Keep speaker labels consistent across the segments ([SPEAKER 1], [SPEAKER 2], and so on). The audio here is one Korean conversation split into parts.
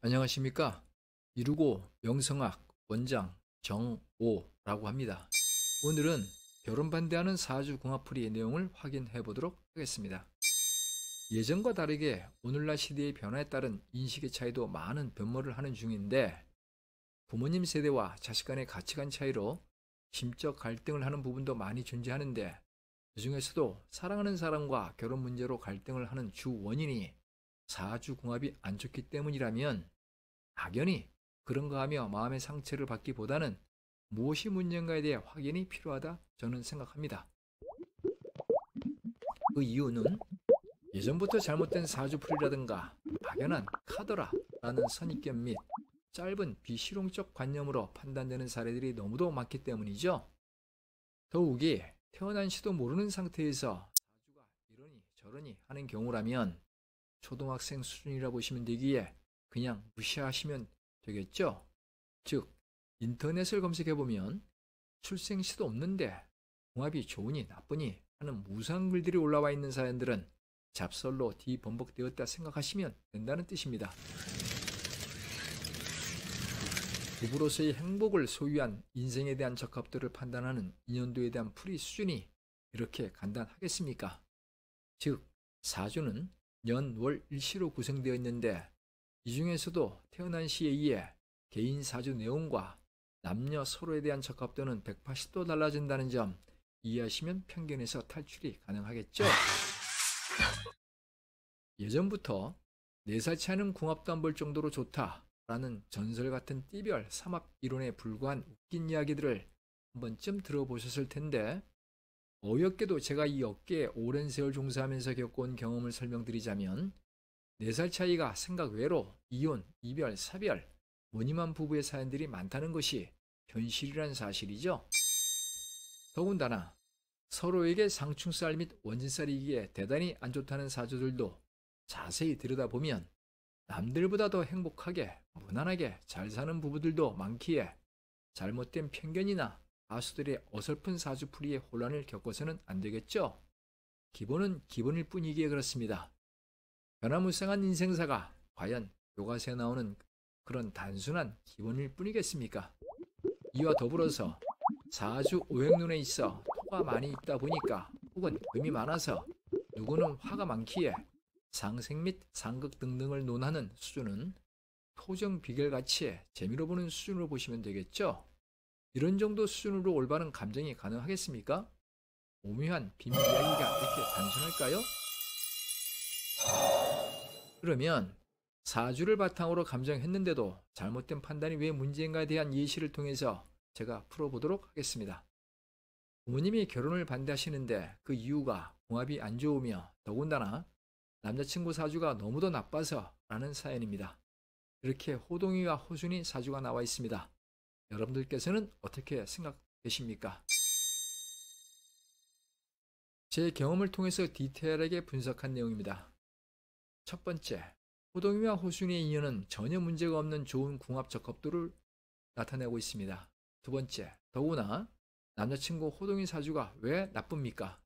[SPEAKER 1] 안녕하십니까? 이루고 명성학 원장 정오라고 합니다. 오늘은 결혼 반대하는 사주 궁합풀이의 내용을 확인해 보도록 하겠습니다. 예전과 다르게 오늘날 시대의 변화에 따른 인식의 차이도 많은 변모를 하는 중인데, 부모님 세대와 자식 간의 가치관 차이로 심적 갈등을 하는 부분도 많이 존재하는데, 그중에서도 사랑하는 사람과 결혼 문제로 갈등을 하는 주 원인이 사주 궁합이 안 좋기 때문이라면, 막연히 그런가 하며 마음의 상처를 받기보다는 무엇이 문제인가에 대해 확인이 필요하다 저는 생각합니다. 그 이유는 예전부터 잘못된 사주풀이라든가 막연한 카더라라는 선입견 및 짧은 비실용적 관념으로 판단되는 사례들이 너무도 많기 때문이죠. 더욱이 태어난 시도 모르는 상태에서 사주가 이러니 저러니 하는 경우라면 초등학생 수준이라 보시면 되기에 그냥 무시하시면 되겠죠. 즉, 인터넷을 검색해보면 출생시도 없는데 궁합이 좋으니 나쁘니 하는 무수한 글들이 올라와 있는 사연들은 잡설로 뒤범벅되었다 생각하시면 된다는 뜻입니다. 부부로서의 행복을 소유한 인생에 대한 적합도를 판단하는 인연도에 대한 풀이 수준이 이렇게 간단하겠습니까? 즉, 사주는 년, 월, 일시로 구성되어 있는데, 이 중에서도 태어난 시에 의해 개인 사주 내용과 남녀 서로에 대한 적합도는 180도 달라진다는 점 이해하시면 편견에서 탈출이 가능하겠죠. 예전부터 4살 차이는 궁합도 안 볼 정도로 좋다라는 전설 같은 띠별 삼합 이론에 불과한 웃긴 이야기들을 한 번쯤 들어보셨을 텐데, 어이없게도 제가 이 업계에 오랜 세월 종사하면서 겪어온 경험을 설명드리자면, 4살 차이가 생각 외로 이혼, 이별, 사별, 무늬만 부부의 사연들이 많다는 것이 현실이란 사실이죠. 더군다나 서로에게 상충살 및 원진살이기에 대단히 안 좋다는 사주들도 자세히 들여다보면 남들보다 더 행복하게, 무난하게 잘 사는 부부들도 많기에 잘못된 편견이나 가수들의 어설픈 사주풀이의 혼란을 겪어서는 안 되겠죠. 기본은 기본일 뿐이기에 그렇습니다. 변화무쌍한 인생사가 과연 교과서에 나오는 그런 단순한 기본일 뿐이겠습니까? 이와 더불어서 사주 오행론에 있어 토가 많이 있다 보니까, 혹은 금이 많아서 누구는 화가 많기에 상생 및 상극 등등을 논하는 수준은 토정 비결같이 재미로 보는 수준으로 보시면 되겠죠. 이런 정도 수준으로 올바른 감정이 가능하겠습니까? 오묘한 비밀 이야기가 이렇게 단순할까요? 그러면 사주를 바탕으로 감정했는데도 잘못된 판단이 왜 문제인가에 대한 예시를 통해서 제가 풀어보도록 하겠습니다. 부모님이 결혼을 반대하시는데 그 이유가 궁합이 안 좋으며 더군다나 남자친구 사주가 너무도 나빠서 라는 사연입니다. 이렇게 호동이와 호순이 사주가 나와 있습니다. 여러분들께서는 어떻게 생각되십니까? 제 경험을 통해서 디테일하게 분석한 내용입니다. 첫 번째, 호동이와 호순이의 인연은 전혀 문제가 없는 좋은 궁합 적합도를 나타내고 있습니다. 두 번째, 더구나 남자친구 호동이 사주가 왜 나쁩니까?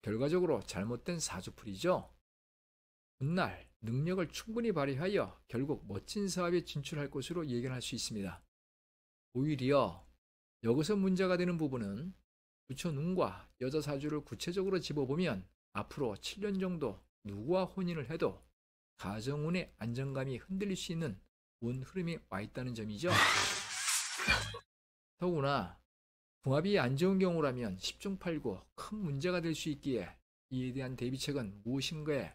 [SPEAKER 1] 결과적으로 잘못된 사주풀이죠. 훗날 능력을 충분히 발휘하여 결국 멋진 사업에 진출할 것으로 예견할 수 있습니다. 오히려 여기서 문제가 되는 부분은 부처눈과 여자 사주를 구체적으로 집어보면 앞으로 7년 정도 누구와 혼인을 해도 가정운의 안정감이 흔들릴 수 있는 운 흐름이 와 있다는 점이죠. 더구나 궁합이 안 좋은 경우라면 10중 8구 큰 문제가 될 수 있기에 이에 대한 대비책은 무엇인가에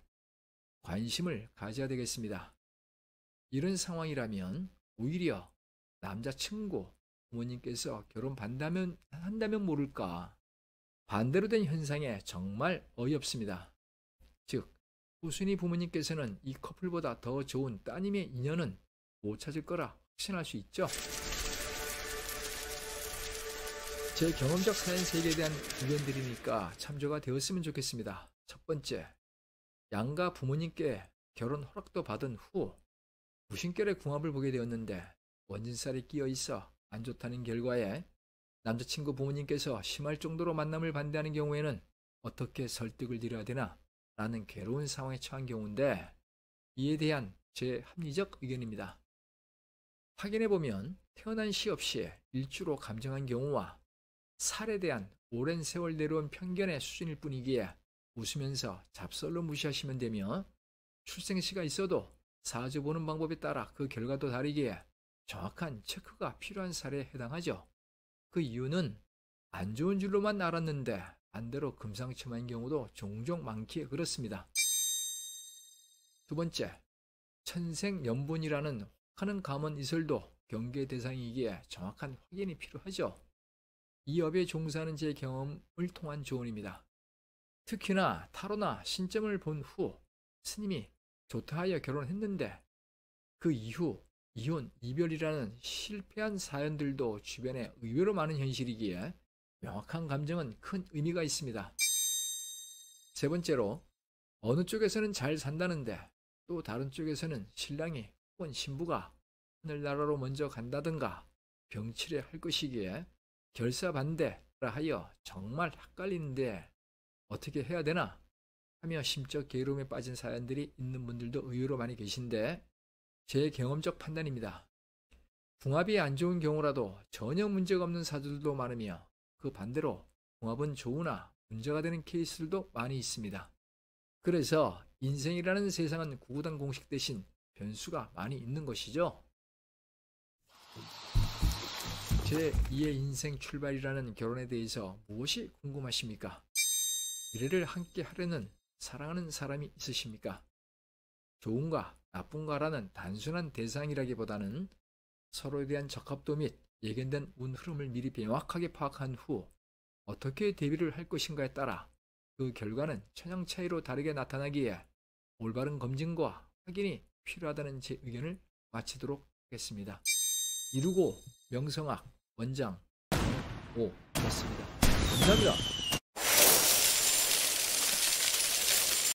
[SPEAKER 1] 관심을 가져야 되겠습니다. 이런 상황이라면 오히려 남자친구 부모님께서 결혼 한다면 모를까, 반대로 된 현상에 정말 어이없습니다. 즉, 후순이 부모님께서는 이 커플보다 더 좋은 따님의 인연은 못 찾을 거라 확신할 수 있죠. 제 경험적 사연 세계에 대한 의견들이니까 참조가 되었으면 좋겠습니다. 첫 번째, 양가 부모님께 결혼 허락도 받은 후 무신결의 궁합을 보게 되었는데 원진살이 끼어 있어 안 좋다는 결과에 남자친구 부모님께서 심할 정도로 만남을 반대하는 경우에는 어떻게 설득을 드려야 되나 라는 괴로운 상황에 처한 경우인데, 이에 대한 제 합리적 의견입니다. 확인해보면 태어난 시 없이 일주로 감정한 경우와 살에 대한 오랜 세월 내려온 편견의 수준일 뿐이기에 웃으면서 잡설로 무시하시면 되며, 출생시가 있어도 사주 보는 방법에 따라 그 결과도 다르기에 정확한 체크가 필요한 사례에 해당하죠. 그 이유는 안 좋은 줄로만 알았는데 반대로 금상첨화인 경우도 종종 많기에 그렇습니다. 두 번째, 천생연분이라는 혹하는 감언 이설도 경계 대상이기에 정확한 확인이 필요하죠. 이 업에 종사하는 제 경험을 통한 조언입니다. 특히나 타로나 신점을 본 후 스님이 좋다 하여 결혼했는데 그 이후 이혼, 이별이라는 실패한 사연들도 주변에 의외로 많은 현실이기에 명확한 감정은 큰 의미가 있습니다. 세 번째로, 어느 쪽에서는 잘 산다는데 또 다른 쪽에서는 신랑이 혹은 신부가 하늘나라로 먼저 간다든가 병치레 할 것이기에 결사반대라 하여 정말 헷갈리는데 어떻게 해야 되나 하며 심적 괴로움에 빠진 사연들이 있는 분들도 의외로 많이 계신데, 제 경험적 판단입니다. 궁합이 안 좋은 경우라도 전혀 문제가 없는 사주들도 많으며 그 반대로 궁합은 좋으나 문제가 되는 케이스들도 많이 있습니다. 그래서 인생이라는 세상은 구구단 공식 대신 변수가 많이 있는 것이죠. 제2의 인생 출발이라는 결혼에 대해서 무엇이 궁금하십니까? 미래를 함께 하려는 사랑하는 사람이 있으십니까? 좋은가 나쁜가라는 단순한 대상이라기보다는 서로에 대한 적합도 및 예견된 운 흐름을 미리 명확하게 파악한 후 어떻게 대비를 할 것인가에 따라 그 결과는 천양 차이로 다르게 나타나기에 올바른 검증과 확인이 필요하다는 제 의견을 마치도록 하겠습니다. 이루고 명성학 원장 5였습니다. 감사합니다.